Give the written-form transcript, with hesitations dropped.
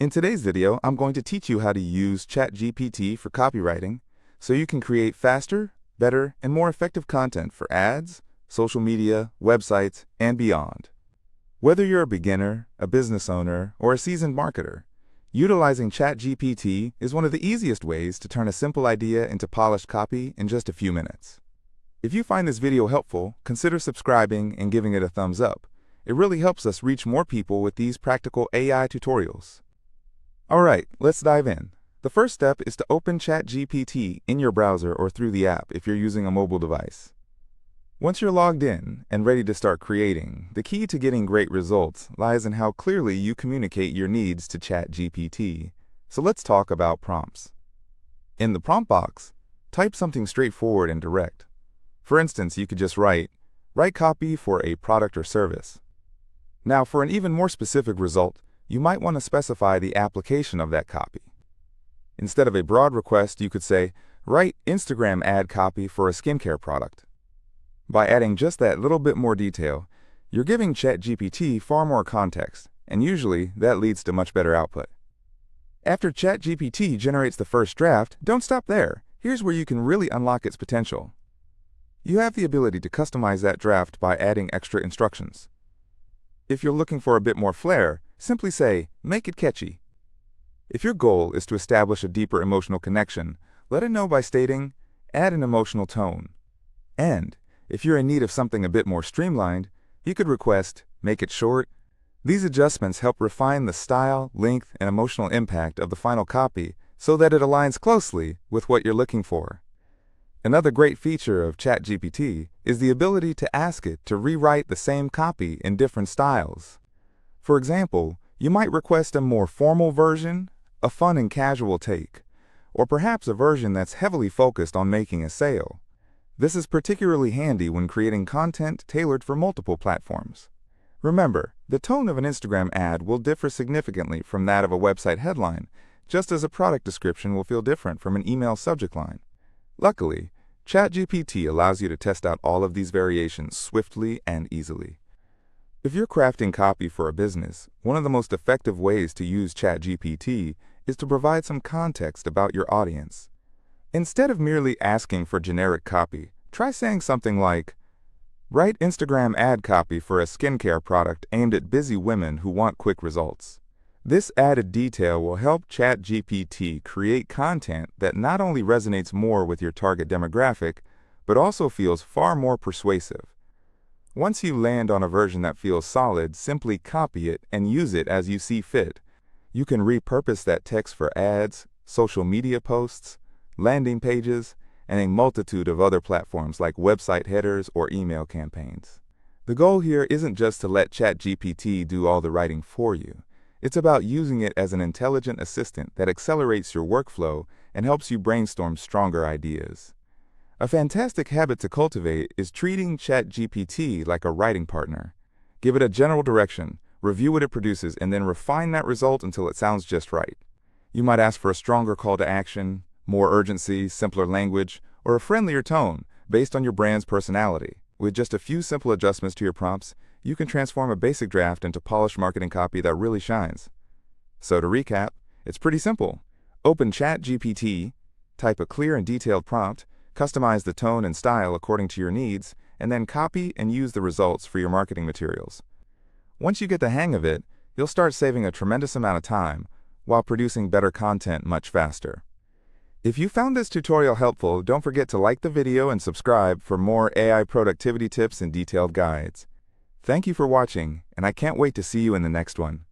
In today's video, I'm going to teach you how to use ChatGPT for copywriting so you can create faster, better, and more effective content for ads, social media, websites, and beyond. Whether you're a beginner, a business owner, or a seasoned marketer, utilizing ChatGPT is one of the easiest ways to turn a simple idea into polished copy in just a few minutes. If you find this video helpful, consider subscribing and giving it a thumbs up. It really helps us reach more people with these practical AI tutorials. Alright, let's dive in. The first step is to open ChatGPT in your browser or through the app if you're using a mobile device. Once you're logged in and ready to start creating, the key to getting great results lies in how clearly you communicate your needs to ChatGPT. So let's talk about prompts. In the prompt box, type something straightforward and direct. For instance, you could just write copy for a product or service. Now, for an even more specific result, you might want to specify the application of that copy. Instead of a broad request, you could say, write Instagram ad copy for a skincare product. By adding just that little bit more detail, you're giving ChatGPT far more context, and usually that leads to much better output. After ChatGPT generates the first draft, don't stop there. Here's where you can really unlock its potential. You have the ability to customize that draft by adding extra instructions. If you're looking for a bit more flair, simply say, make it catchy. If your goal is to establish a deeper emotional connection, let it know by stating, add an emotional tone. And if you're in need of something a bit more streamlined, you could request, make it short. These adjustments help refine the style, length, and emotional impact of the final copy so that it aligns closely with what you're looking for. Another great feature of ChatGPT is the ability to ask it to rewrite the same copy in different styles. For example, you might request a more formal version, a fun and casual take, or perhaps a version that's heavily focused on making a sale. This is particularly handy when creating content tailored for multiple platforms. Remember, the tone of an Instagram ad will differ significantly from that of a website headline, just as a product description will feel different from an email subject line. Luckily, ChatGPT allows you to test out all of these variations swiftly and easily. If you're crafting copy for a business, one of the most effective ways to use ChatGPT is to provide some context about your audience. Instead of merely asking for generic copy, try saying something like, write Instagram ad copy for a skincare product aimed at busy women who want quick results. This added detail will help ChatGPT create content that not only resonates more with your target demographic, but also feels far more persuasive. Once you land on a version that feels solid, simply copy it and use it as you see fit. You can repurpose that text for ads, social media posts, landing pages, and a multitude of other platforms like website headers or email campaigns. The goal here isn't just to let ChatGPT do all the writing for you. It's about using it as an intelligent assistant that accelerates your workflow and helps you brainstorm stronger ideas. A fantastic habit to cultivate is treating ChatGPT like a writing partner. Give it a general direction, review what it produces, and then refine that result until it sounds just right. You might ask for a stronger call to action, more urgency, simpler language, or a friendlier tone based on your brand's personality. With just a few simple adjustments to your prompts, you can transform a basic draft into polished marketing copy that really shines. So to recap, it's pretty simple. Open ChatGPT, type a clear and detailed prompt, customize the tone and style according to your needs, and then copy and use the results for your marketing materials. Once you get the hang of it, you'll start saving a tremendous amount of time while producing better content much faster. If you found this tutorial helpful, don't forget to like the video and subscribe for more AI productivity tips and detailed guides. Thank you for watching, and I can't wait to see you in the next one.